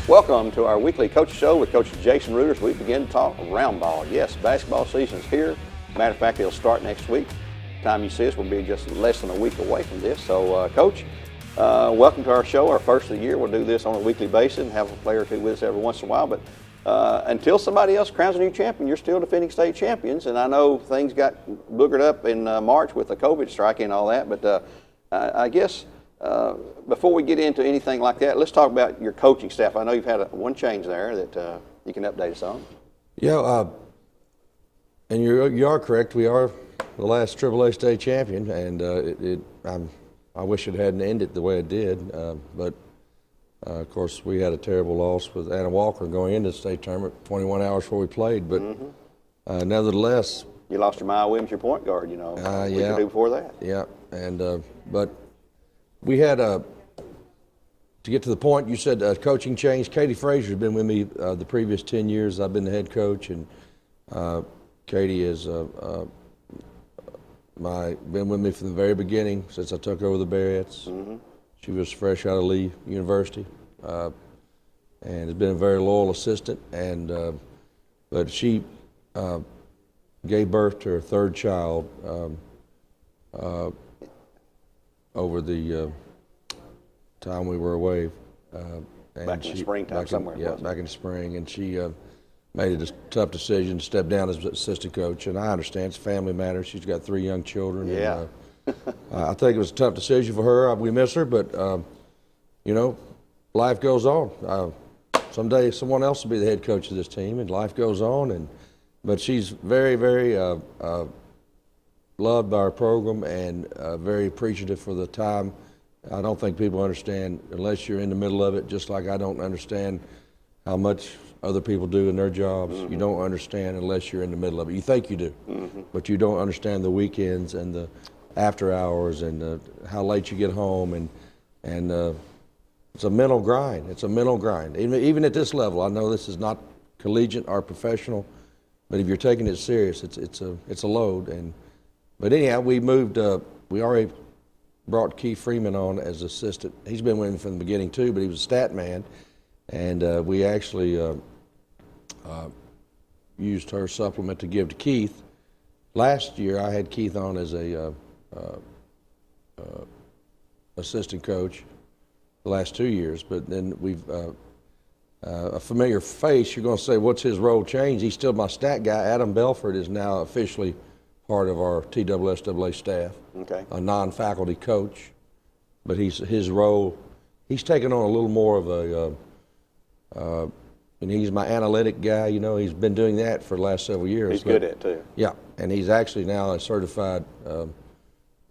Welcome to our weekly coach show with Coach Jason Reuter as we begin to talk round ball. Yes, basketball season is here. Matter of fact, it'll start next week. Time you see us, we'll be just less than a week away from this. So, Coach, welcome to our show, our first of the year. We'll do this on a weekly basis and have a player or two with us every once in a while. But until somebody else crowns a new champion, you're still defending state champions. And I know things got boogered up in March with the COVID strike and all that. But I guess before we get into anything like that, let's talk about your coaching staff. I know you've had one change there that you can update us on. Yeah, and you are correct. We are the last AAA state champion, and I wish it hadn't ended the way it did. But of course, we had a terrible loss with Adam Walker going into the state tournament 21 hours before we played. But nevertheless, you lost your Maya Williams, your point guard. A week or two before that. Yeah, and but we had to get to the point. You said coaching change. Katie Fraser has been with me the previous 10 years. I've been the head coach, and Katie has been with me from the very beginning since I took over the Bearettes. She was fresh out of Lee University, and has been a very loyal assistant. And but she gave birth to her third child over the time we were away. Back in the springtime somewhere. Yeah, back in the spring. And she made a tough decision to step down as assistant coach. And I understand it's a family matter. She's got 3 young children. Yeah. And, I think it was a tough decision for her. We miss her, but, life goes on. Someday someone else will be the head coach of this team, and life goes on. But she's very, very loved by our program and very appreciative for the time. I don't think people understand unless you're in the middle of it, just like I don't understand how much other people do in their jobs. You don't understand unless you're in the middle of it. You think you do, but you don't understand the weekends and the after hours and how late you get home. And it's a mental grind. It's a mental grind. Even at this level, I know this is not collegiate or professional, but if you're taking it serious, it's a load. But anyhow, we moved. We already brought Keith Freeman on as assistant. He's been with me from the beginning too, but he was a stat man, and we actually used her supplement to give to Keith. Last year, I had Keith on as a assistant coach the last 2 years, but then we've a familiar face. You're going to say, what's his role changed? He's still my stat guy. Adam Belford is now officially part of our TSSAA staff, a non-faculty coach, but his role, he's taken on a little more of a, and he's my analytic guy. He's been doing that for the last several years. He's good at it too. Yeah, and he's actually now a certified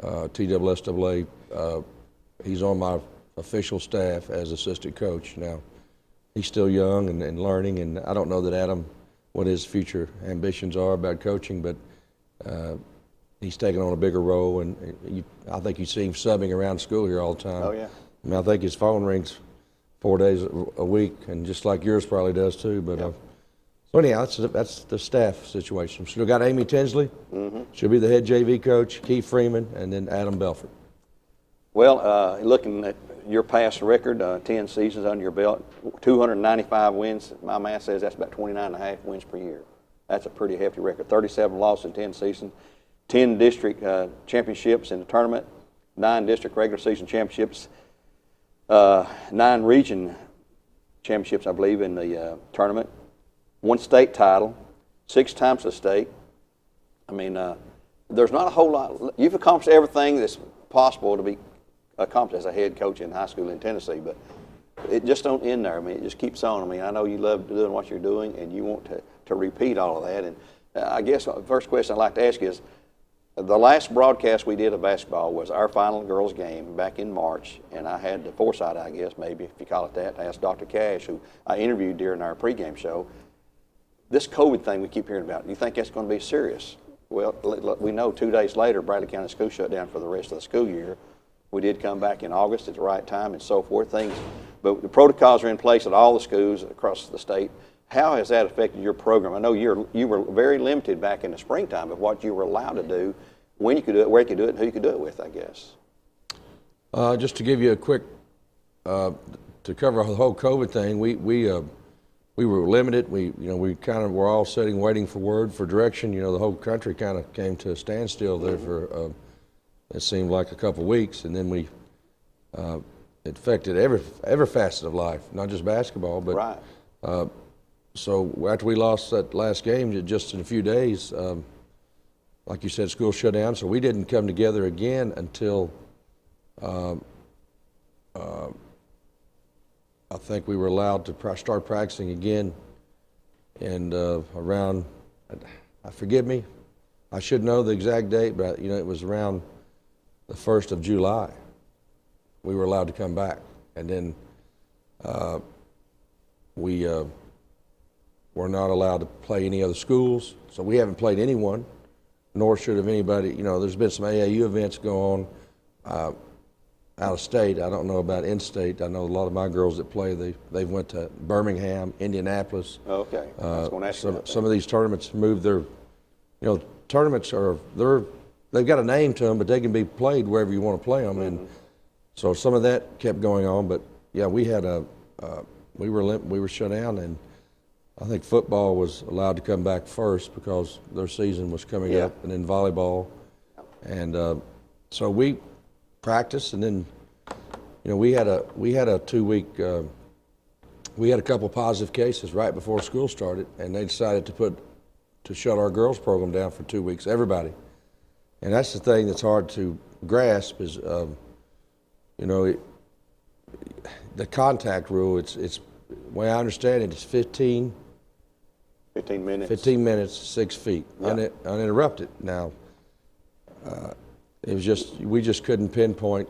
TSSAA. He's on my official staff as assistant coach now. He's still young and learning, and I don't know that Adam, what his future ambitions are about coaching, but he's taking on a bigger role, and I think you see him subbing around school here all the time. Oh, yeah. I mean, I think his phone rings 4 days a week, and just like yours probably does too. But so anyhow, that's the staff situation. Still got Amy Tinsley. She'll be the head JV coach. Keith Freeman, and then Adam Belford. Well, looking at your past record, 10 seasons under your belt, 295 wins. My math says that's about 29.5 wins per year. That's a pretty hefty record. 37 losses in 10 seasons, 10 district championships in the tournament, 9 district regular season championships, 9 region championships, I believe, in the tournament, 1 state title, 6 times the state. I mean, there's not a whole lot. You've accomplished everything that's possible to be accomplished as a head coach in high school in Tennessee, but it just don't end there. I mean, it just keeps on. I mean, I know you love doing what you're doing, and you want to repeat all of that. And I guess the first question I'd like to ask is, the last broadcast we did of basketball was our final girls game back in March, and I had the foresight, I guess, maybe if you call it that, to ask Dr. Cash, who I interviewed during our pregame show, this COVID thing we keep hearing about, do you think that's going to be serious? Well, we know 2 days later, Bradley County School shut down for the rest of the school year. We did come back in August at the right time and so forth. But the protocols are in place at all the schools across the state. How has that affected your program? I know you were very limited back in the springtime of what you were allowed to do, when you could do it, where you could do it, and who you could do it with, I guess. Just to give you a quick to cover the whole COVID thing, we were limited. We kind of were all sitting waiting for word, for direction. The whole country kind of came to a standstill there for it seemed like a couple of weeks, and then it affected every facet of life, not just basketball. But right. So after we lost that last game, just in a few days, like you said, school shut down. So we didn't come together again until I think we were allowed to start practicing again, and around, forgive me, I should know the exact date, but it was around the 1st of July. We were allowed to come back, and then we were not allowed to play any other schools, so we haven't played anyone, nor should have anybody. There's been some AAU events go on out of state. I don't know about in-state. I know a lot of my girls that play, they went to Birmingham, Indianapolis. Okay. I was going to ask you about that. Some of these tournaments moved their, tournaments they've got a name to them, but they can be played wherever you want to play them. And so some of that kept going on. But yeah, we were shut down, and I think football was allowed to come back first because their season was coming up, and then volleyball. And so we practiced, and then we had a 2-week we had a couple positive cases right before school started, and they decided to shut our girls program down for 2 weeks, everybody. And that's the thing that's hard to grasp is the contact rule. It's the way I understand it, it's 15 minutes. 15 minutes, 6 feet, uninterrupted. Now, it was we just couldn't pinpoint.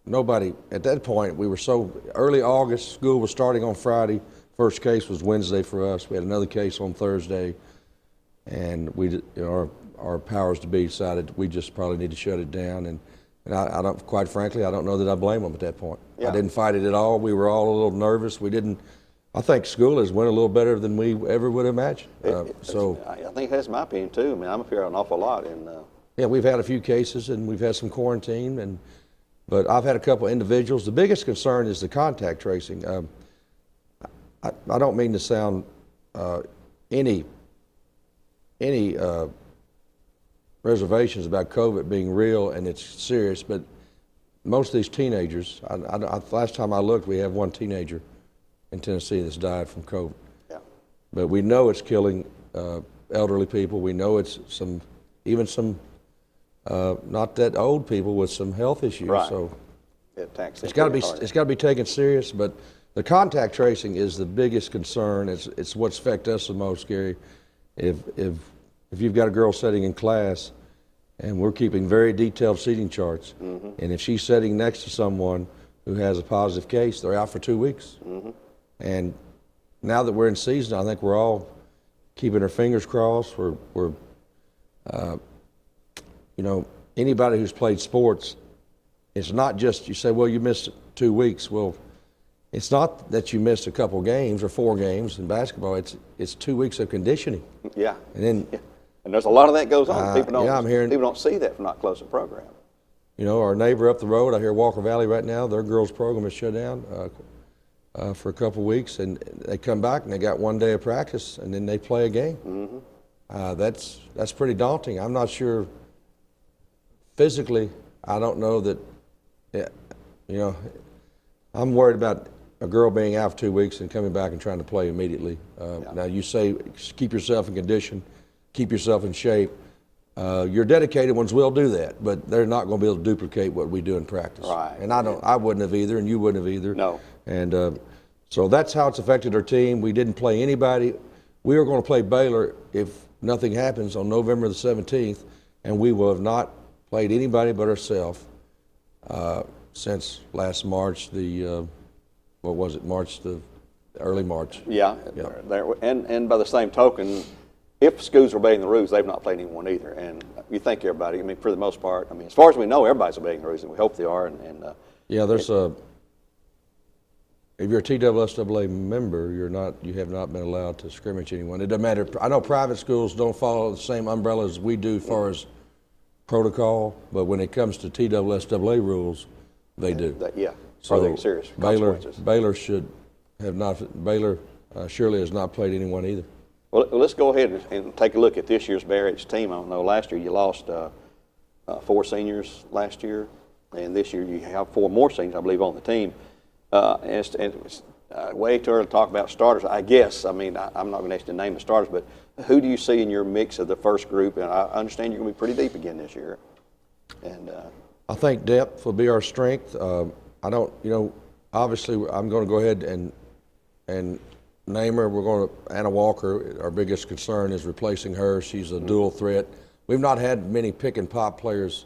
Nobody at that point. We were so early August. School was starting on Friday. First case was Wednesday for us. We had another case on Thursday, and our powers to be decided we just probably need to shut it down. And I don't, quite frankly, I don't know that I blame them at that point. I didn't fight it at all. We were all a little nervous. We didn't. I think school has went a little better than we ever would imagine. I think that's my opinion too. I mean, I'm up here an awful lot, and yeah, we've had a few cases, and we've had some quarantine, but I've had a couple of individuals. The biggest concern is the contact tracing. I don't mean to sound any reservations about COVID being real and it's serious, but most of these teenagers. Last time I looked, we have one teenager in Tennessee that's died from COVID. Yeah. But we know it's killing elderly people. We know it's even some not that old people with some health issues. Right. So it's got to be taken serious. But the contact tracing is the biggest concern. It's what's affected us the most, Gary. If you've got a girl sitting in class, and we're keeping very detailed seating charts, and if she's sitting next to someone who has a positive case, they're out for 2 weeks. And now that we're in season, I think we're all keeping our fingers crossed. We're anybody who's played sports, it's not just you say, well, you missed 2 weeks. Well, it's not that you missed a couple games or 4 games in basketball. It's 2 weeks of conditioning. Yeah. And then, and there's a lot of that goes on. People don't see that from not close to the program. Our neighbor up the road, I hear Walker Valley right now, their girls' program is shut down for a couple of weeks, and they come back and they got 1 day of practice, and then they play a game. That's pretty daunting. I'm not sure physically. I don't know that. I'm worried about a girl being out for 2 weeks and coming back and trying to play immediately. Now you say keep yourself in condition, keep yourself in shape. Your dedicated ones will do that, but they're not going to be able to duplicate what we do in practice. Right. And I wouldn't have either, and you wouldn't have either. No. And so that's how it's affected our team. We didn't play anybody. We were going to play Baylor if nothing happens on November the 17th, and we will have not played anybody but ourselves since last March. Early March. Yeah. And by the same token, if schools are obeying the rules, they've not played anyone either. And you think everybody, for the most part, as far as we know, everybody's obeying the rules, and we hope they are. If you're a TSSAA member, you have not been allowed to scrimmage anyone. It doesn't matter. I know private schools don't follow the same umbrella as we do as far as protocol, but when it comes to TSSAA rules, they do. Are there serious consequences? Baylor should have not. Baylor surely has not played anyone either. Well, let's go ahead and take a look at this year's Bearettes team. I know last year you lost 4 seniors last year, and this year you have 4 more seniors, I believe, on the team. And it's way too early to talk about starters, I guess. I mean, I'm not going to ask you to name the starters, but who do you see in your mix of the first group? And I understand you're going to be pretty deep again this year. And I think depth will be our strength. I don't, obviously I'm going to go ahead and name her. We're going to, Anna Walker, our biggest concern is replacing her. She's a dual threat. We've not had many pick and pop players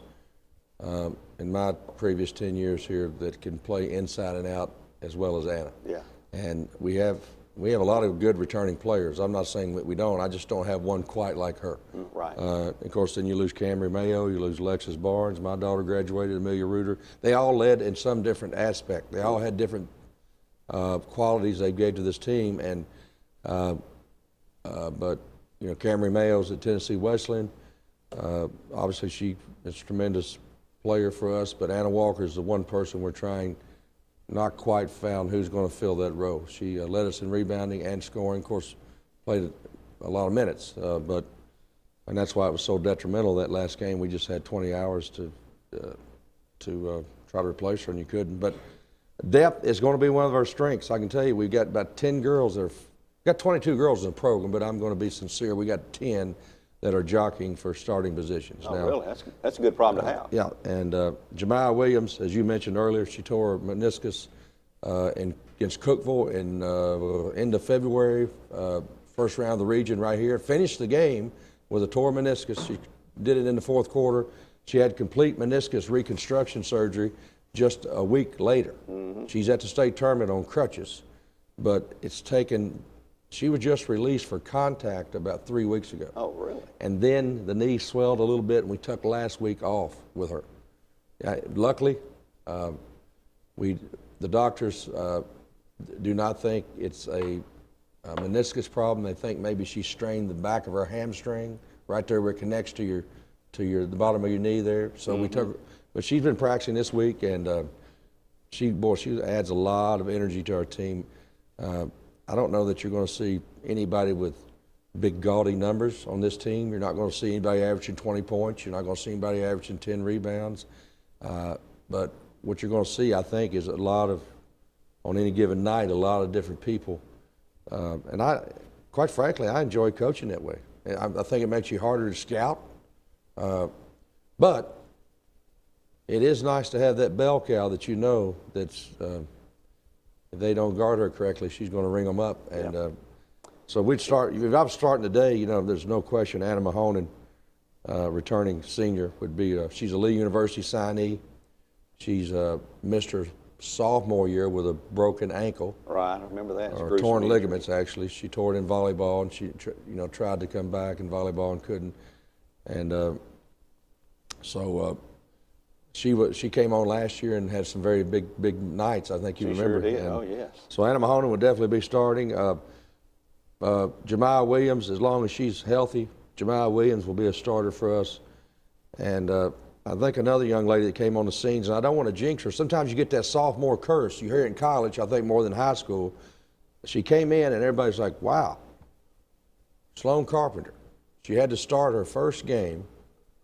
in my previous 10 years here that can play inside and out as well as Anna. Yeah. And we have a lot of good returning players. I'm not saying that we don't. I just don't have one quite like her. Right. Of course, then you lose Camry Mayo, you lose Alexis Barnes. My daughter graduated, Amelia Reuter. They all led in some different aspect. They all had different qualities they gave to this team. And but Camry Mayo's at Tennessee Wesleyan. Obviously, she is a tremendous player for us. But Anna Walker is the one person we're trying. Not quite found who's going to fill that role. She led us in rebounding and scoring. Of course, played a lot of minutes, and that's why it was so detrimental that last game. We just had 20 hours to try to replace her, and you couldn't. But depth is going to be one of our strengths. I can tell you, we've got about 10 girls. We've got 22 girls in the program, but I'm going to be sincere. We got 10 that are jockeying for starting positions. Oh, now, really? That's a good problem to have. Yeah, and Jemiah Williams, as you mentioned earlier, she tore her meniscus against Cookeville in end of February, first round of the region right here. Finished the game with a tore meniscus. She did it in the 4th quarter. She had complete meniscus reconstruction surgery just a week later. Mm-hmm. She's at the state tournament on crutches, but it's taken. She was just released for contact about 3 weeks ago. Oh, really? And then the knee swelled a little bit, and we took last week off with her. Luckily, the doctors do not think it's a meniscus problem. They think maybe she strained the back of her hamstring, right there where it connects to the bottom of your knee there. So we took her, but she's been practicing this week, and she adds a lot of energy to our team. I don't know that you're going to see anybody with big gaudy numbers on this team. You're not going to see anybody averaging 20 points. You're not going to see anybody averaging 10 rebounds. But what you're going to see, I think, is on any given night, a lot of different people. And quite frankly, I enjoy coaching that way. I think it makes you harder to scout. But it is nice to have that bell cow that that's if they don't guard her correctly, she's going to ring them up. And so we'd start. If I was starting today, there's no question Anna Mahonen, returning senior, would be. She's a Lee University signee. She's missed her sophomore year with a broken ankle. Right, I remember that. Or torn ligaments, actually. She tore it in volleyball, and she tried to come back in volleyball and couldn't. And she came on last year and had some very big nights. I think you remember. She sure did. And oh yes. So Anna Mahonen would definitely be starting. Jemiah Williams, as long as she's healthy, Jemiah Williams will be a starter for us. And I think another young lady that came on the scenes, and I don't want to jinx her. Sometimes you get that sophomore curse. You hear it in college, I think more than high school. She came in and everybody's like, wow, Sloan Carpenter. She had to start her first game.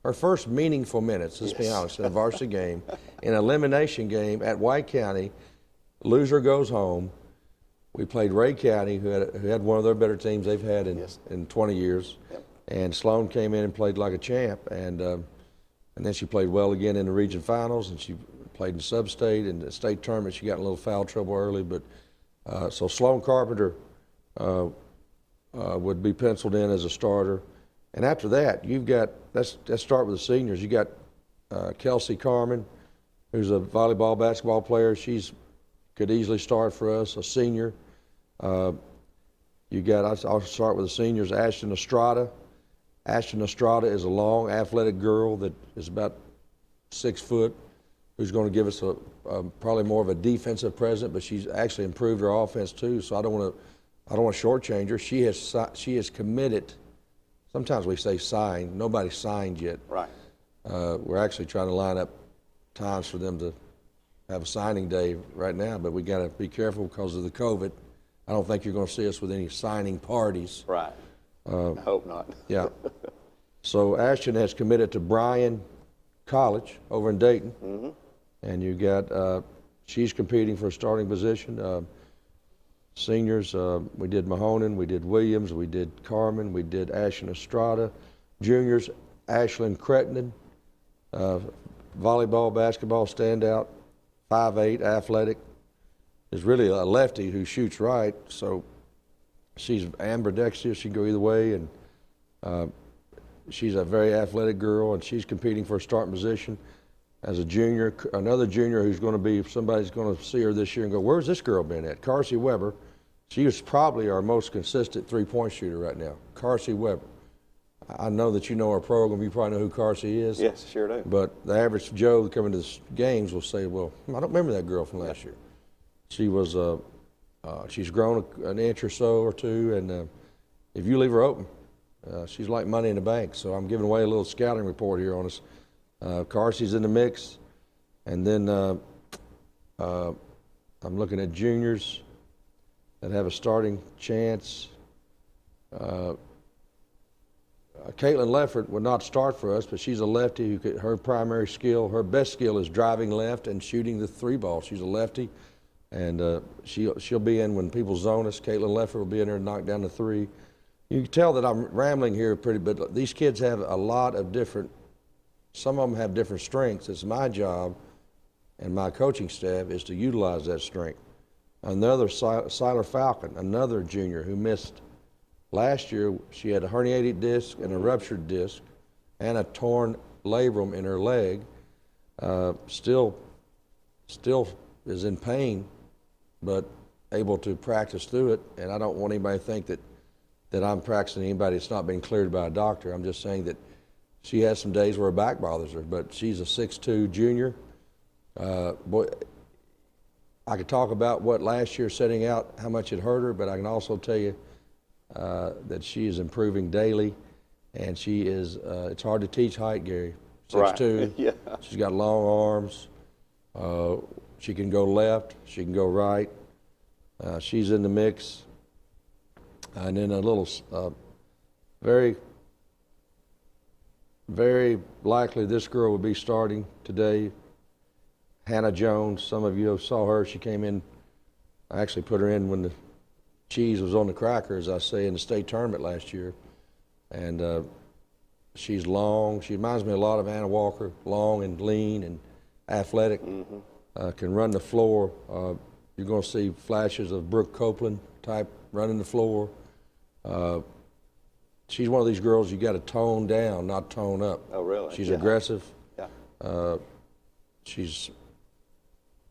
Her first meaningful minutes, let's be honest, in a varsity game, in an elimination game at White County. Loser goes home. We played Ray County, who had one of their better teams they've had in 20 years. Yep. And Sloan came in and played like a champ. And then she played well again in the region finals, and she played in sub-state. And the state tournament, she got in a little foul trouble early. But so Sloan Carpenter would be penciled in as a starter. And after that, let's start with the seniors. You got Kelsey Carmen, who's a volleyball, basketball player. Could easily start for us, a senior. I'll start with the seniors, Ashton Estrada. Ashton Estrada is a long, athletic girl that is about 6 foot, who's going to give us probably more of a defensive presence, but she's actually improved her offense too. So I don't want to shortchange her. She has committed. Sometimes we say signed. Nobody's signed yet. Right. We're actually trying to line up times for them to have a signing day right now, but we got to be careful because of the COVID. I don't think you're going to see us with any signing parties. Right. I hope not. Yeah. So Ashton has committed to Bryan College over in Dayton. Mm-hmm. And you got, she's competing for a starting position. Seniors, we did Mahonen, we did Williams, we did Carmen, we did Ashton Estrada. Juniors, Ashlyn Cretton, volleyball, basketball standout, 5'8", athletic. Is really a lefty who shoots right, so she's ambidextrous. She can go either way, and she's a very athletic girl, and she's competing for a starting position. As a junior, another junior who's going to be, somebody's going to see her this year and go, where's this girl been at? Carsey Weber. She is probably our most consistent three-point shooter right now, Carsey Weber. I know that you know our program. You probably know who Carsey is. Yes, sure do. But the average Joe coming to the games will say, well, I don't remember that girl from last year. She was, she's grown an inch or so or two, and if you leave her open, she's like money in the bank. So I'm giving away a little scouting report here on us. Carsey's in the mix, and then I'm looking at juniors that have a starting chance. Caitlin Leffert would not start for us, but she's a lefty who could, her primary skill, her best skill is driving left and shooting the three ball. She's a lefty, and she'll be in when people zone us. Caitlin Leffert will be in there and knock down the three. You can tell that I'm rambling here pretty bit. These kids have a lot of different, some of them have different strengths. It's my job and my coaching staff is to utilize that strength. Another, Siler Falcon, another junior who missed last year. She had a herniated disc and a ruptured disc and a torn labrum in her leg. Still is in pain, but able to practice through it. And I don't want anybody to think that I'm practicing anybody that's not been cleared by a doctor. I'm just saying that she has some days where her back bothers her, but she's a 6'2" junior. Boy, I could talk about what last year setting out, how much it hurt her, but I can also tell you that she is improving daily, and she is, it's hard to teach height, Gary. 6'2", right. Yeah. She's got long arms. She can go left, she can go right. She's in the mix. And then a little, very likely this girl will be starting today. Hannah Jones, some of you saw her. She came in, I actually put her in when the cheese was on the cracker, as I say, in the state tournament last year. And she's long. She reminds me a lot of Anna Walker, long and lean and athletic. Mm-hmm. Can run the floor. You're going to see flashes of Brooke Copeland type running the floor. She's one of these girls you got to tone down, not tone up. Oh, really? She's aggressive. Yeah.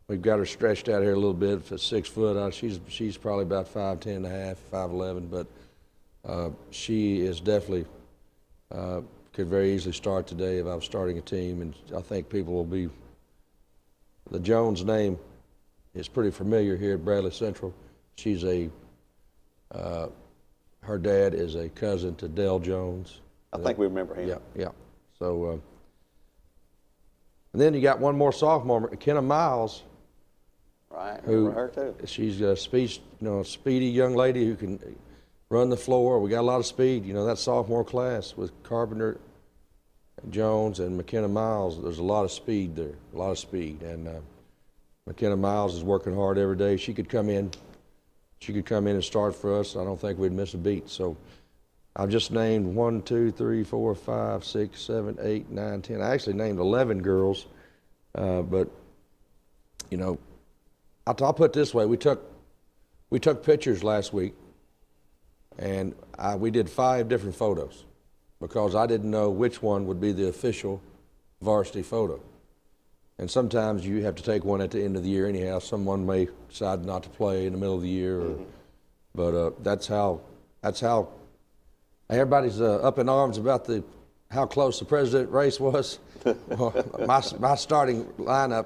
We've got her stretched out here a little bit for 6 foot. She's probably about 5'10" and a half, 5'11", but she is definitely could very easily start today if I was starting a team, and I think people will be. The Jones name is pretty familiar here at Bradley Central. She's her dad is a cousin to Dell Jones. I think we remember him. Yeah. So, and then you got one more sophomore, McKenna Miles. Right, I remember her too. She's a speedy young lady who can run the floor. We got a lot of speed. That sophomore class with Carpenter, Jones, and McKenna Miles, there's a lot of speed there, a lot of speed. And McKenna Miles is working hard every day. She could come in and start for us. I don't think we'd miss a beat. So I've just named 1, 2, 3, 4, 5, 6, 7, 8, 9, 10. I actually named 11 girls, but I'll put it this way: we took pictures last week, and we did 5 different photos because I didn't know which one would be the official varsity photo. And sometimes you have to take one at the end of the year anyhow. Someone may decide not to play in the middle of the year, but that's how everybody's up in arms about how close the president race was. Well, my starting lineup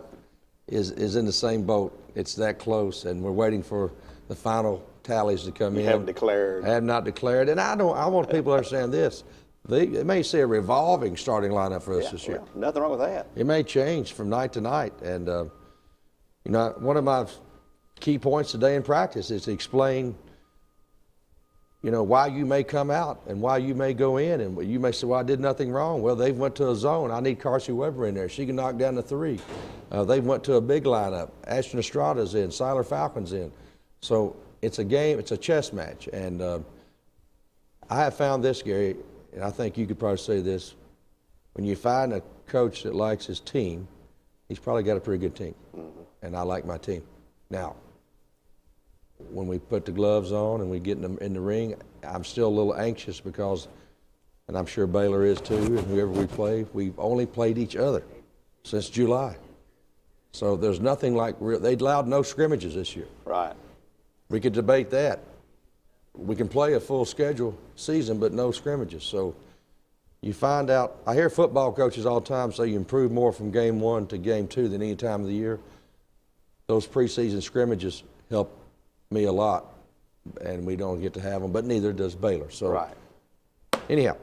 is in the same boat. It's that close, and we're waiting for the final tallies to come in. You haven't declared. I have not declared, and I want people to understand this. They may see a revolving starting lineup for us this year. Well, nothing wrong with that. It may change from night to night, and You know, one of my key points today in practice is to explain, you know, why you may come out and why you may go in, and you may say, well, I did nothing wrong. Well, they went to a zone. I need Carsey Weber in there. She can knock down the three. They went to a big lineup. Ashton Estrada's in. Siler Falcon's in. So it's a game. It's a chess match. And I have found this, Gary, and I think you could probably say this. When you find a coach that likes his team, he's probably got a pretty good team. And I like my team. Now, when we put the gloves on and we get in the ring, I'm still a little anxious because, and I'm sure Baylor is too, and whoever we play, we've only played each other since July. So there's nothing like they allowed no scrimmages this year. Right. We could debate that. We can play a full schedule season, but no scrimmages. So you find out, I hear football coaches all the time say you improve more from game 1 to game 2 than any time of the year. Those preseason scrimmages help me a lot, and we don't get to have them, but neither does Baylor. So, right. Anyhow,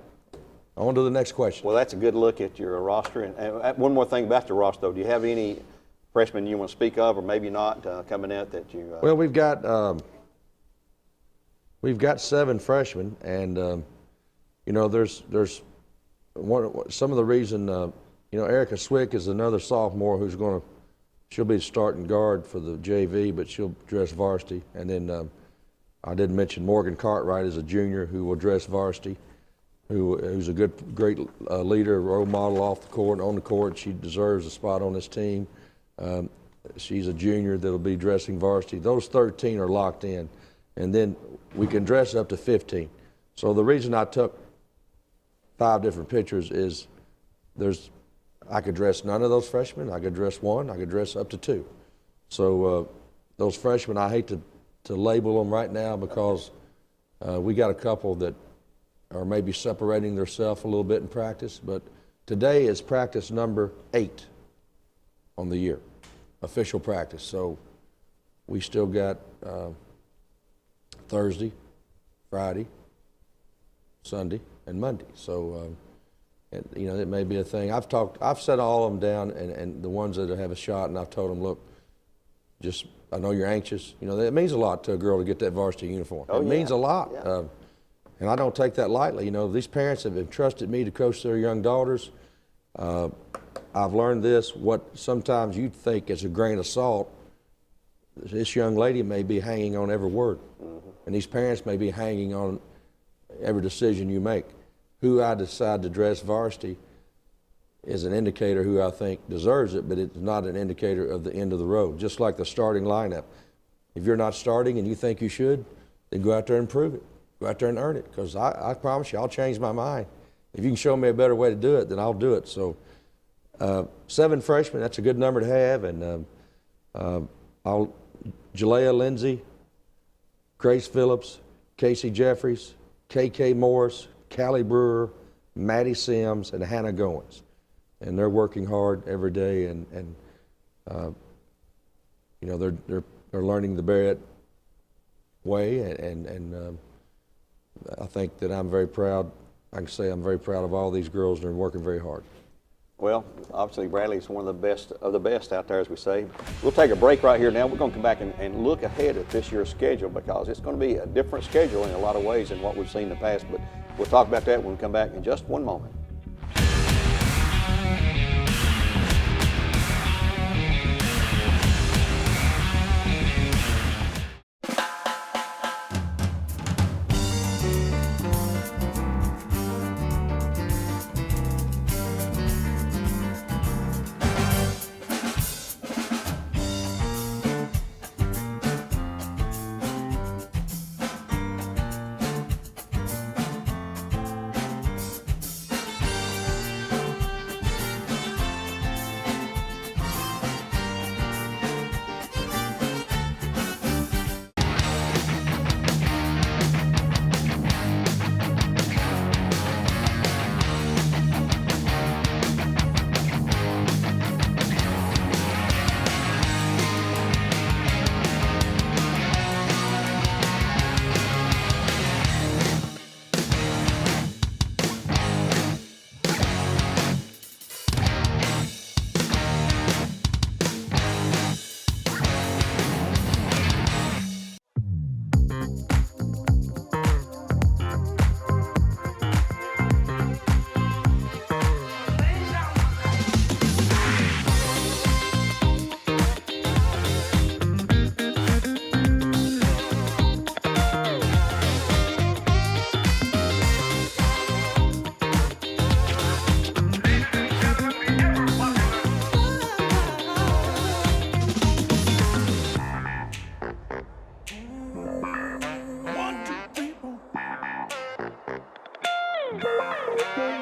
on to the next question. Well, that's a good look at your roster. And one more thing about the roster, though. Do you have any freshmen you want to speak of, or maybe not, coming out that you? Well, we've got 7 freshmen, and you know, there's some of the reason. You know, Erica Swick is another sophomore who's going to. She'll be the starting guard for the JV, but she'll dress varsity. And then I did mention Morgan Cartwright is a junior who will dress varsity, who's a great leader, role model off the court and on the court. She deserves a spot on this team. She's a junior that'll be dressing varsity. Those 13 are locked in. And then we can dress up to 15. So the reason I took 5 different pictures is I could dress none of those freshmen. I could dress 1. I could dress up to 2. So those freshmen, I hate to label them right now because we got a couple that are maybe separating themselves a little bit in practice. But today is practice number 8 on the year, official practice. So we still got Thursday, Friday, Sunday, and Monday. So. And, you know, it may be a thing. I've set all of them down, and the ones that have a shot, and I've told them, look, I know you're anxious. You know, it means a lot to a girl to get that varsity uniform. Oh, it means a lot. Yeah. And I don't take that lightly. You know, these parents have entrusted me to coach their young daughters. I've learned this, what sometimes you think is a grain of salt, this young lady may be hanging on every word. And these parents may be hanging on every decision you make. Who I decide to dress varsity is an indicator who I think deserves it, but it's not an indicator of the end of the road. Just like the starting lineup. If you're not starting and you think you should, then go out there and prove it. Go out there and earn it, because I promise you, I'll change my mind. If you can show me a better way to do it, then I'll do it. So 7 freshmen, that's a good number to have. And Jalea Lindsay, Grace Phillips, Casey Jeffries, KK Morris, Callie Brewer, Maddie Sims, and Hannah Goins. And they're working hard every day, and you know, they're learning the Bearette way, and I think that I'm very proud. I can say I'm very proud of all these girls. They're working very hard. Well, obviously Bradley's one of the best out there, as we say. We'll take a break right here now. We're going to come back and look ahead at this year's schedule, because it's going to be a different schedule in a lot of ways than what we've seen in the past. But we'll talk about that when we come back in just one moment.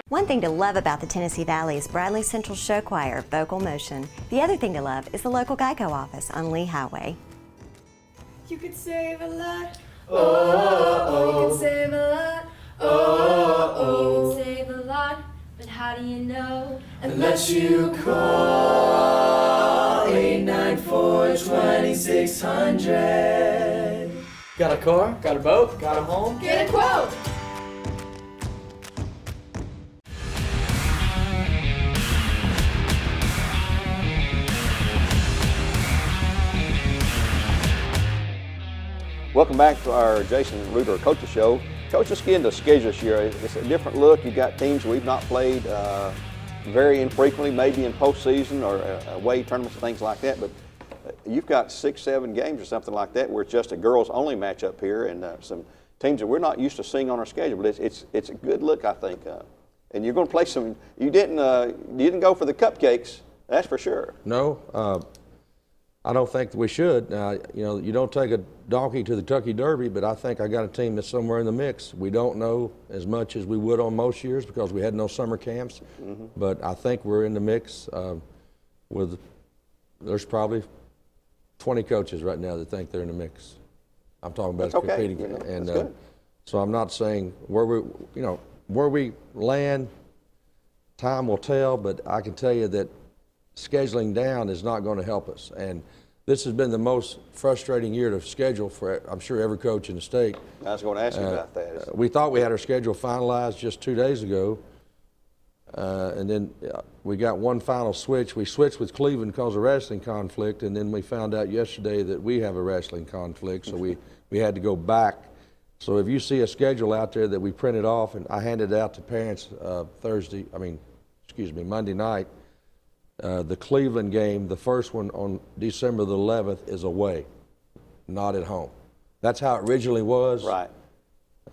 One thing to love about the Tennessee Valley is Bradley Central Show Choir, Vocal Motion. The other thing to love is the local Geico office on Lee Highway. You could save a lot. Oh, you can save a lot. Oh, you can save a lot. But how do you know? Unless you call 894-2600. Got a car? Got a boat? Got a home? Get a quote. Welcome back to our Jason Reuter Coaches Show. Coach, let's get into the schedule this year. It's a different look. You've got teams we've not played very infrequently, maybe in postseason or away tournaments and things like that, but you've got 6, 7 games or something like that where it's just a girls-only matchup here and some teams that we're not used to seeing on our schedule, but it's a good look, I think. And you're going to play some, you didn't go for the cupcakes, that's for sure. No, I don't think that we should. You don't take a donkey to the Kentucky Derby, but I think I got a team that's somewhere in the mix. We don't know as much as we would on most years because we had no summer camps, but I think we're in the mix there's probably 20 coaches right now that think they're in the mix. I'm talking about competing. And so I'm not saying where we land, time will tell, but I can tell you that scheduling down is not going to help us. And this has been the most frustrating year to schedule for, I'm sure, every coach in the state. I was going to ask you about that. We thought we had our schedule finalized just 2 days ago, and then we got one final switch. We switched with Cleveland because of wrestling conflict, and then we found out yesterday that we have a wrestling conflict, so we had to go back. So if you see a schedule out there that we printed off, and I handed it out to parents Monday night, the Cleveland game, the first one on December the 11th, is away, not at home. That's how it originally was. Right.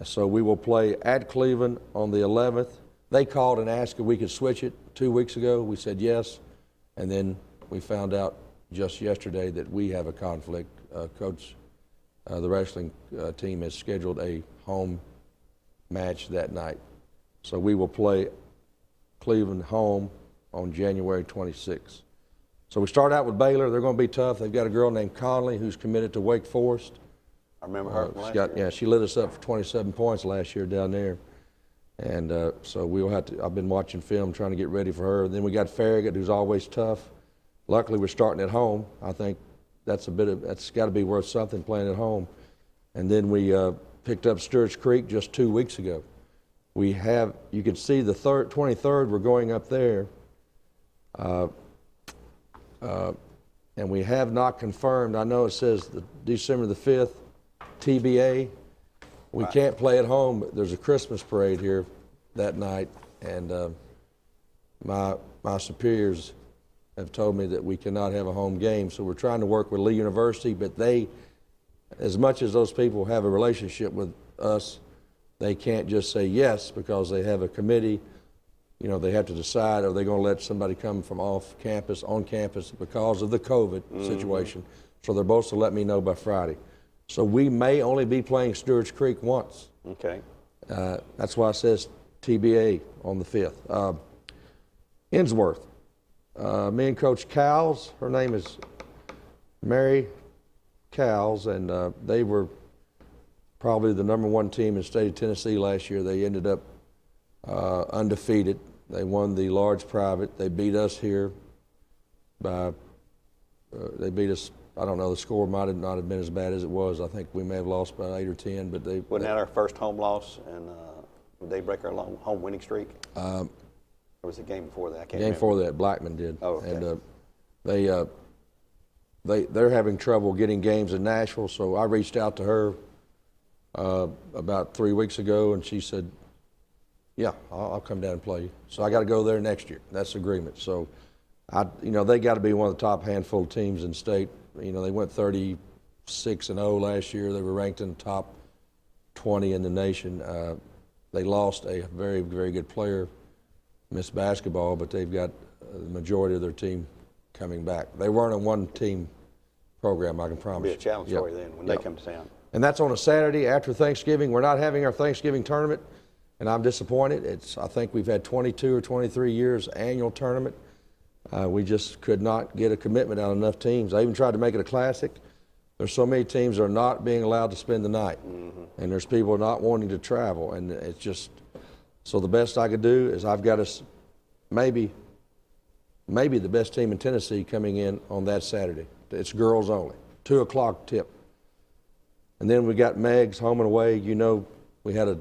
So we will play at Cleveland on the 11th. They called and asked if we could switch it 2 weeks ago. We said yes, and then we found out just yesterday that we have a conflict. Coach, the wrestling team has scheduled a home match that night. So we will play Cleveland home on January 26th. So we start out with Baylor. They're going to be tough. They've got a girl named Conley who's committed to Wake Forest. I remember her last year. Yeah, she lit us up for 27 points last year down there. And so we'll have to, I've been watching film trying to get ready for her. Then we got Farragut, who's always tough. Luckily, we're starting at home. I think that's got to be worth something playing at home. And then we picked up Sturge Creek just 2 weeks ago. You can see the 23rd, we're going up there. And we have not confirmed. I know it says December the 5th, TBA. We can't play at home, but there's a Christmas parade here that night, and my superiors have told me that we cannot have a home game, so we're trying to work with Lee University, but they, as much as those people have a relationship with us, they can't just say yes because they have a committee. They have to decide, are they going to let somebody come from off campus, on campus, because of the COVID situation. So they're supposed to let me know by Friday. So we may only be playing Sturge Creek once. Okay. That's why it says TBA on the 5th. Innsworth. Me and Coach Cowles, her name is Mary Cowles, and they were probably the #1 team in the state of Tennessee last year. They ended up undefeated. They won the large private. They beat us here by, they beat us, I don't know, the score might not have been as bad as it was. I think we may have lost by 8 or 10, but they... Wasn't that our first home loss, and did they break our home winning streak? Or was it game before that? I can't remember. Before that, Blackman did. Oh, okay. And they're having trouble getting games in Nashville, so I reached out to her about 3 weeks ago, and she said, yeah, I'll come down and play you. So I got to go there next year. That's the agreement. So, they got to be one of the top handful of teams in the state. They went 36-0 last year. They were ranked in the top 20 in the nation. They lost a very, very good player, missed basketball, but they've got the majority of their team coming back. They weren't a one-team program, I can promise you. It'll be a challenge for you then when they come to town. And that's on a Saturday after Thanksgiving. We're not having our Thanksgiving tournament and I'm disappointed. I think we've had 22 or 23 years annual tournament. We just could not get a commitment out of enough teams. I even tried to make it a classic. There's so many teams that are not being allowed to spend the night, and there's people not wanting to travel, and it's just, so the best I could do is I've got us maybe the best team in Tennessee coming in on that Saturday. It's girls only, 2 o'clock tip. And then we got Meg's home and away. You know, we had a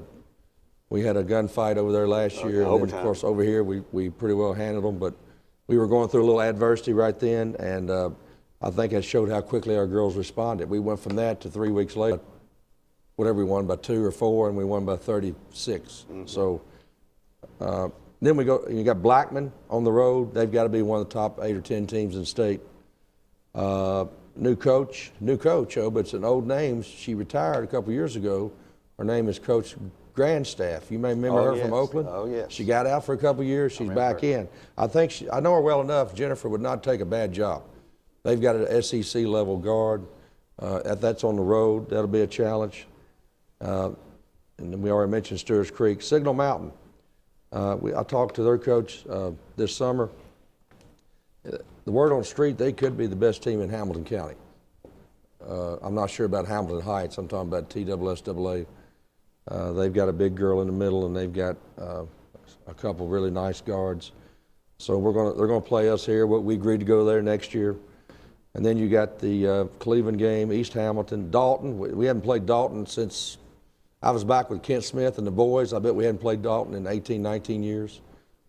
gunfight over there last year. And then, of course, over here we pretty well handled them, but we were going through a little adversity right then, and I think it showed how quickly our girls responded. We went from that to 3 weeks later, whatever we won by 2 or 4, and we won by 36. So then you got Blackman on the road. They've got to be one of the top 8 or 10 teams in the state. New coach, but it's an old name. She retired a couple years ago. Her name is Coach Grandstaff. You may remember her from Oakland. Oh, yes. She got out for a couple years. She's back in. I know her well enough. Jennifer would not take a bad job. They've got an SEC level guard. That's on the road. That'll be a challenge. And then we already mentioned Stewart's Creek. Signal Mountain. I talked to their coach this summer. The word on the street, they could be the best team in Hamilton County. I'm not sure about Hamilton Heights. I'm talking about TSSAA. They've got a big girl in the middle, and they've got a couple really nice guards. So they're gonna play us here. We agreed to go there next year. And then you got the Cleveland game, East Hamilton, Dalton. We haven't played Dalton since I was back with Kent Smith and the boys. I bet we hadn't played Dalton in 18, 19 years.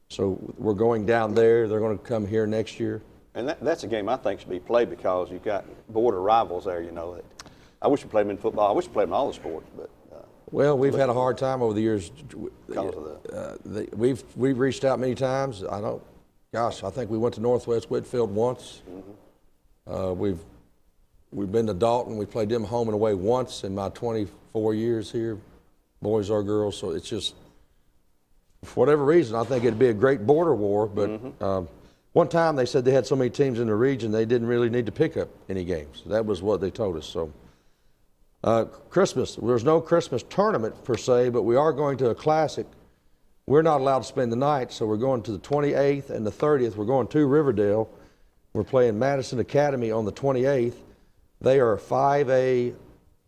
So we're going down there. They're going to come here next year. And that's a game I think should be played because you've got border rivals there, you know. I wish we played them in football. I wish we played them in all the sports, but. Well, we've had a hard time over the years. Because of that. We've reached out many times. I think we went to Northwest Whitfield once. We've been to Dalton. We played them home and away once in my 24 years here, boys or girls. So it's just, for whatever reason, I think it'd be a great border war. But one time they said they had so many teams in the region they didn't really need to pick up any games. That was what they told us. So Christmas, there's no Christmas tournament per se, but we are going to a classic. We're not allowed to spend the night, so we're going to the 28th and the 30th. We're going to Riverdale. We're playing Madison Academy on the 28th. They are 5A.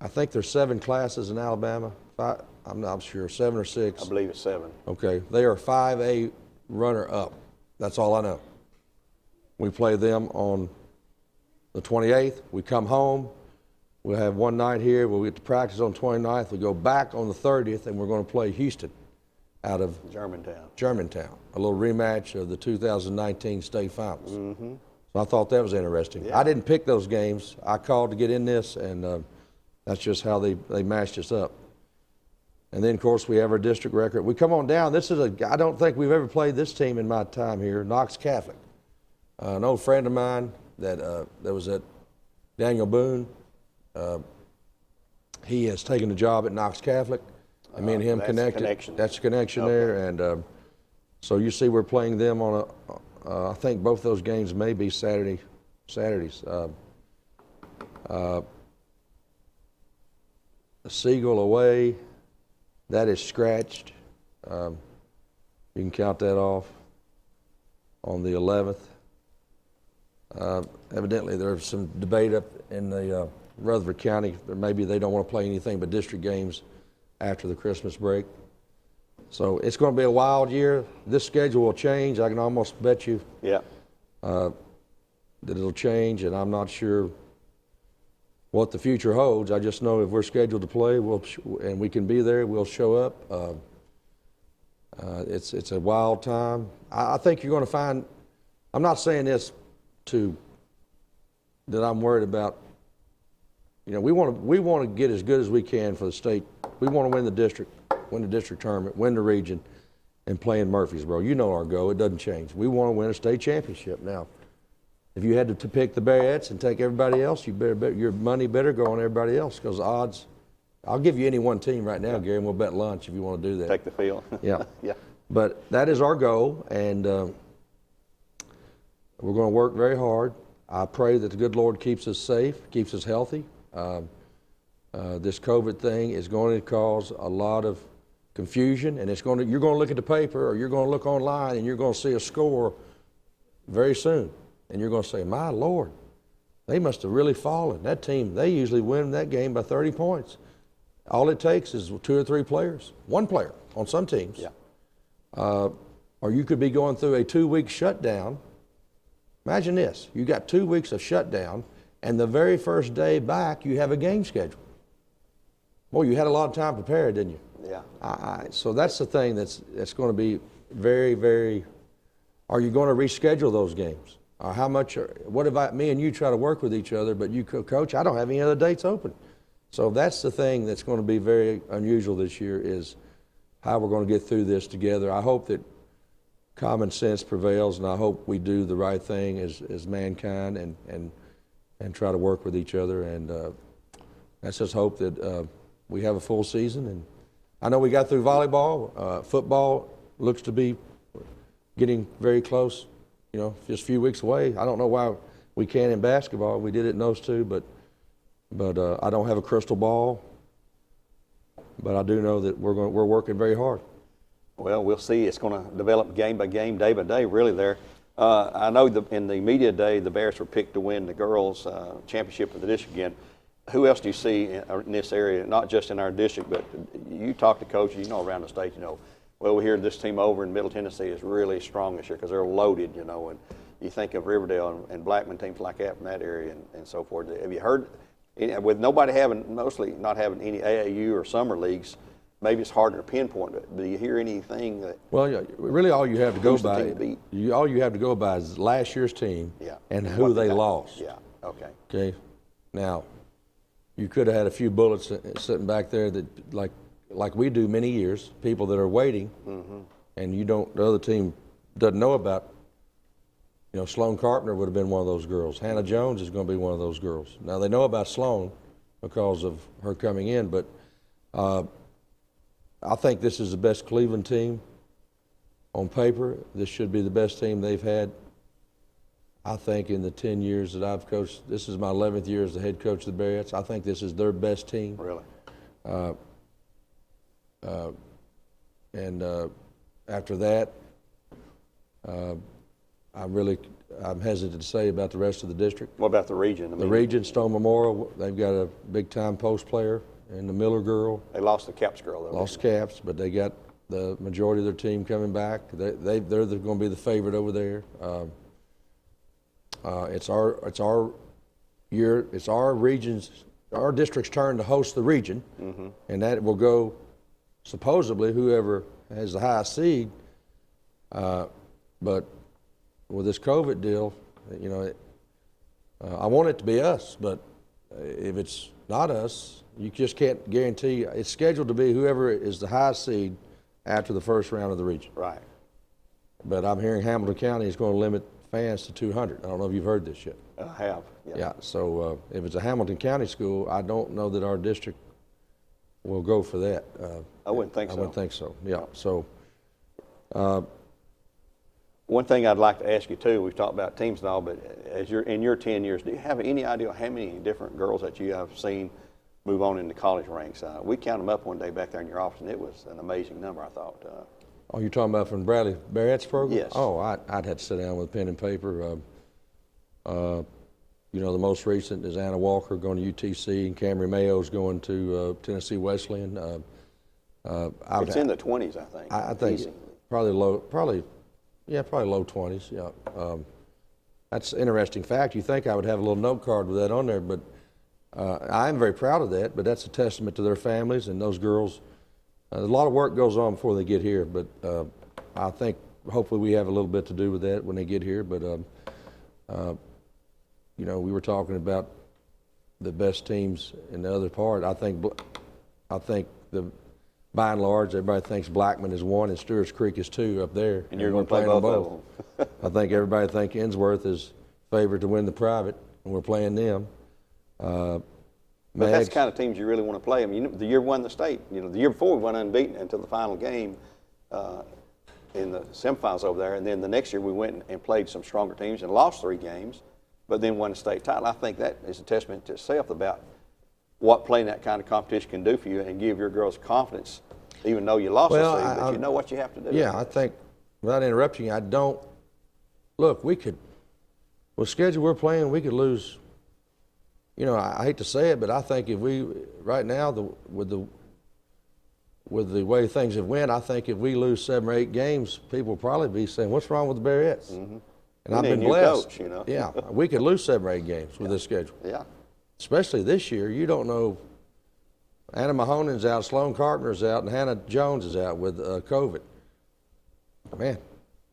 I think there's 7 classes in Alabama. I'm not sure, 7 or 6. I believe it's 7. Okay, they are 5A runner-up. That's all I know. We play them on the 28th. We come home. We'll have one night here. We'll get to practice on the 29th. We go back on the 30th, and we're going to play Houston out of Germantown. A little rematch of the 2019 state finals. So I thought that was interesting. Yeah. I didn't pick those games. I called to get in this, and that's just how they matched us up. And then, of course, we have our district record. We come on down. I don't think we've ever played this team in my time here, Knox Catholic. An old friend of mine that was at Daniel Boone, he has taken a job at Knox Catholic, and me and him connected. That's a connection there. And so you see we're playing them on I think both those games may be Saturdays. The Siegel away, that is scratched. You can count that off on the 11th. Evidently there's some debate up in the Rutherford County. Maybe they don't want to play anything but district games after the Christmas break. So it's going to be a wild year. This schedule will change. I can almost bet you that it'll change, and I'm not sure what the future holds. I just know if we're scheduled to play, and we can be there, we'll show up. It's a wild time. I think you're going to find. I'm not saying this that I'm worried about. You know, we want to get as good as we can for the state. We want to win the district tournament, win the region, and play in Murfreesboro. You know our goal. It doesn't change. We want to win a state championship. Now, if you had to pick the Bearettes and take everybody else, your money better go on everybody else because the odds. I'll give you any one team right now, Gary, and we'll bet lunch if you want to do that. Take the field. Yeah. But that is our goal, and we're going to work very hard. I pray that the good Lord keeps us safe, keeps us healthy. This COVID thing is going to cause a lot of confusion, and you're going to look at the paper or you're going to look online and you're going to see a score very soon, and you're going to say, my Lord, they must have really fallen. That team, they usually win that game by 30 points. All it takes is 2 or 3 players, 1 player on some teams. Yeah. Or you could be going through a 2-week shutdown. Imagine this, you got 2 weeks of shutdown, and the very first day back, you have a game schedule. Boy, you had a lot of time prepared, didn't you? Yeah. So that's the thing that's going to be very, very, are you going to reschedule those games? Or how much, what if me and you try to work with each other, but you coach, I don't have any other dates open. So that's the thing that's going to be very unusual this year, is how we're going to get through this together. I hope that common sense prevails, and I hope we do the right thing as mankind and try to work with each other. And let's just hope that we have a full season. And I know we got through volleyball. Football looks to be getting very close, you know, just a few weeks away. I don't know why we can't in basketball. We did it in those two, but I don't have a crystal ball. But I do know that we're working very hard. Well, we'll see. It's going to develop game by game, day by day, really there. I know in the media day, the Bearettes were picked to win the girls' championship of the district again. Who else do you see in this area, not just in our district, but you talk to coaches, you know, around the state, you know, well, we hear this team over in Middle Tennessee is really strong this year because they're loaded, you know, and you think of Riverdale and Blackman, teams like that from that area and so forth. Have you heard, with nobody mostly not having any AAU or summer leagues, maybe it's harder to pinpoint it. Do you hear anything that? Well, yeah, really, all you have to go Who's the by, team to beat? all you have to go by is last year's team, Yeah. and What who they got. lost. Yeah. Okay. Okay. Now, you could have had a few bullets sitting back there that, like we do many years, people that are waiting, and the other team doesn't know about. You know, Sloan Carpenter would have been one of those girls. Hannah Jones is going to be one of those girls. Now, they know about Sloan because of her coming in, but I think this is the best Cleveland team on paper. This should be the best team they've had. I think in the 10 years that I've coached, this is my 11th year as the head coach of the Bearettes. I think this is their best team. Really? After that, I'm hesitant to say about the rest of the district. What about the region? I The mean, region, Stone Memorial, they've got a big-time post player, and the Miller girl. They lost the Caps girl, though. Lost Caps, but they got the majority of their team coming back. They're going to be the favorite over there. It's our year. It's our district's turn to host the region, and that will go supposedly whoever has the highest seed. But with this COVID deal, you know, I want it to be us, but if it's not us, you just can't guarantee. It's scheduled to be whoever is the highest seed after the first round of the region. Right. But I'm hearing Hamilton County is going to limit fans to 200. I don't know if you've heard this yet. I have. Yeah, so if it's a Hamilton County school, I don't know that our district will go for that. I wouldn't think so. I wouldn't think so, yeah. So, one thing I'd like to ask you too, we've talked about teams and all, but in your 10 years, do you have any idea how many different girls that you have seen move on into college ranks? We counted them up one day back there in your office, and it was an amazing number, I thought. oh, you're talking about from Bradley Bearettes program? Yes. Oh, I'd have to sit down with pen and paper. You know, the most recent is Anna Walker going to UTC, and Camry Mayo's going to Tennessee Wesleyan. It's in the 20s, I think. I think Easy. probably low 20s. Yeah, that's an interesting fact. You think I would have a little note card with that on there, but I am very proud of that. But that's a testament to their families and those girls. A lot of work goes on before they get here, but I think hopefully we have a little bit to do with that when they get here. But you know, we were talking about the best teams in the other part. I think by and large, everybody thinks Blackman is 1 and Stewart's Creek is 2 up there. And you're we're going to play playing both of them. I think everybody thinks Innsworth is favored to win the private, and we're playing them. But that's the kind of teams you really want to play. I mean, you know, the year we won the state, you know, the year before we went unbeaten until the final game in the semifinals over there, and then the next year we went and played some stronger teams and lost 3 games, but then won the state title. I think that is a testament to itself about what playing that kind of competition can do for you and give your girls confidence even though you lost Well, the season, but you know what you have to do. Yeah, I think, without interrupting you, look, with the schedule we're playing, we could lose. You know, I hate to say it, but I think if we, right now, with the way things have went, I think if we lose 7 or 8 games, people will probably be saying, what's wrong with the Bearettes? Mm-hmm. And I've been blessed. Coach, you know? Yeah, we could lose 7 or 8 games with this schedule. Yeah. Especially this year, you don't know. Anna Mahonen's out, Sloan Carpenter's out, and Hannah Jones is out with COVID. Man,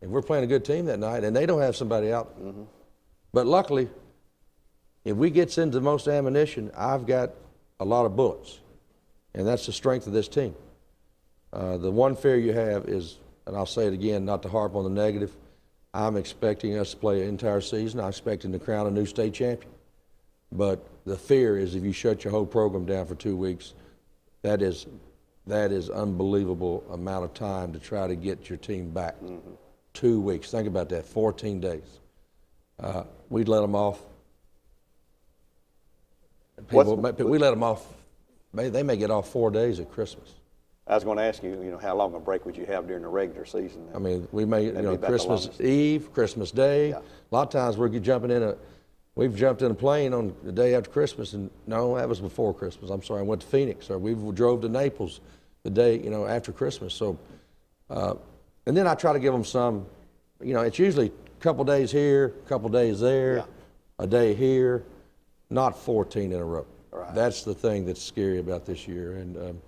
if we're playing a good team that night, and they don't have somebody out. Mm-hmm. But luckily, if we gets into the most ammunition, I've got a lot of bullets, and that's the strength of this team. The one fear you have is, and I'll say it again, not to harp on the negative, I'm expecting us to play an entire season. I'm expecting to crown a new state champion. But the fear is if you shut your whole program down for 2 weeks, that is unbelievable amount of time to try to get your team back. Mm-hmm. 2 weeks. Think about that, 14 days. We'd let them off. We let them off. They may get off 4 days at Christmas. I was going to ask you, how long a break would you have during the regular season? I mean, we may, Christmas Eve, Christmas Day. Yeah. A lot of times we've jumped in a plane on the day after Christmas, and no, that was before Christmas. I'm sorry, I went to Phoenix, or we drove to Naples the day, after Christmas. So, and then I try to give them some, it's usually a couple days here, a couple days there, a day here, not 14 in a row. Right. That's the thing that's scary about this year, and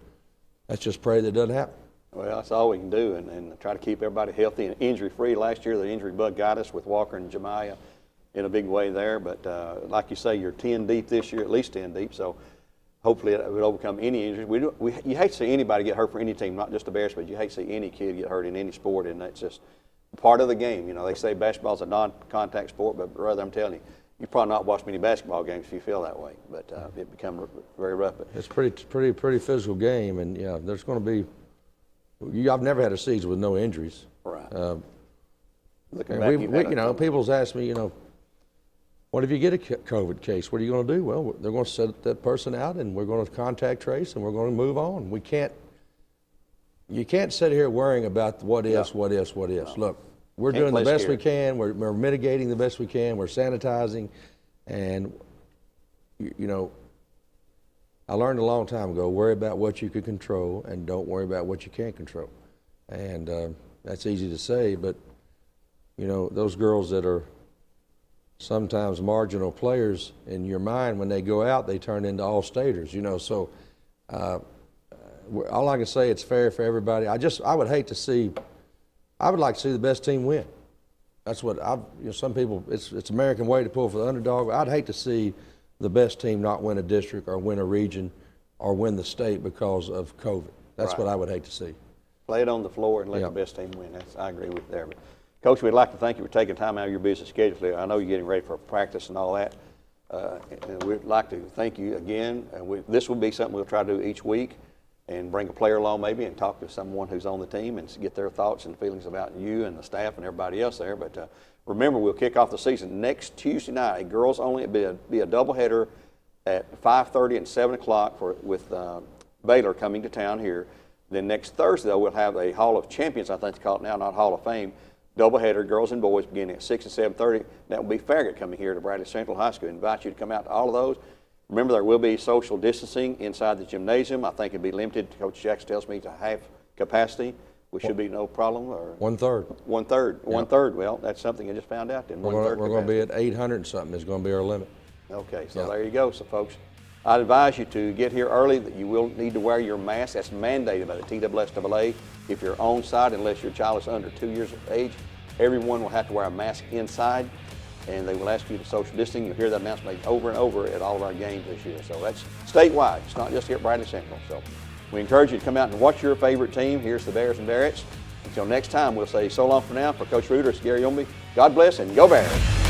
let's just pray that it doesn't happen. Well, that's all we can do, and try to keep everybody healthy and injury-free. Last year, the injury bug got us with Walker and Jemiah in a big way there, but like you say, you're 10 deep this year, at least 10 deep, so hopefully it would overcome any injuries. You hate to see anybody get hurt for any team, not just the Bears, but you hate to see any kid get hurt in any sport, and that's just part of the game. They say basketball's a non-contact sport, but brother, I'm telling you, you probably not watched many basketball games if you feel that way, but it becomes very rough. But it's pretty physical game, and there's going to be. I've never had a season with no injuries. Right. Looking back, people's asked me, what if you get a COVID case? What are you going to do? Well, they're going to set that person out, and we're going to contact trace, and we're going to move on. You can't sit here worrying about what ifs. No. Look, we're doing the best we can. We're mitigating the best we can. We're sanitizing, and I learned a long time ago, worry about what you can control and don't worry about what you can't control. And that's easy to say, but those girls that are sometimes marginal players in your mind, when they go out, they turn into all-staters, so all I can say, it's fair for everybody. I would like to see the best team win. That's what some people, it's American way to pull for the underdog. I'd hate to see the best team not win a district or win a region or win the state because of COVID. That's right. What I would hate to see. Play it on the floor and let the best team win. I agree with there. But Coach, we'd like to thank you for taking time out of your busy schedule. I know you're getting ready for practice and all that. And we'd like to thank you again. And this will be something we'll try to do each week, and bring a player along maybe and talk to someone who's on the team and get their thoughts and feelings about you and the staff and everybody else there. But remember, we'll kick off the season next Tuesday night. Girls only. It'll be a doubleheader at 5:30 and 7 o'clock with Baylor coming to town here. Then next Thursday, though, we'll have a Hall of Champions, I think it's called now, not Hall of Fame, doubleheader, girls and boys, beginning at 6 and 7:30. That will be Farragut coming here to Bradley Central High School. I invite you to come out to all of those. Remember, there will be social distancing inside the gymnasium. I think it'll be limited, Coach Jackson tells me, to half capacity, which should be no problem. Or 1/3. 1/3. Yep. 1/3. Well, that's something I just found out then. We're going to be at 800 and something is going to be our limit. Okay, so there you go. So, folks, I'd advise you to get here early. That you will need to wear your mask. That's mandated by the TSSAA. If you're on site, unless your child is under 2 years of age, everyone will have to wear a mask inside, and they will ask you to social distancing. You'll hear that announcement made over and over at all of our games this year. So that's statewide. It's not just here at Bradley Central. So we encourage you to come out and watch your favorite team. Here's the Bears and Bearettes. Until next time, we'll say so long for now. For Coach Reuter, it's Gary Ownbey. God bless and go Bears.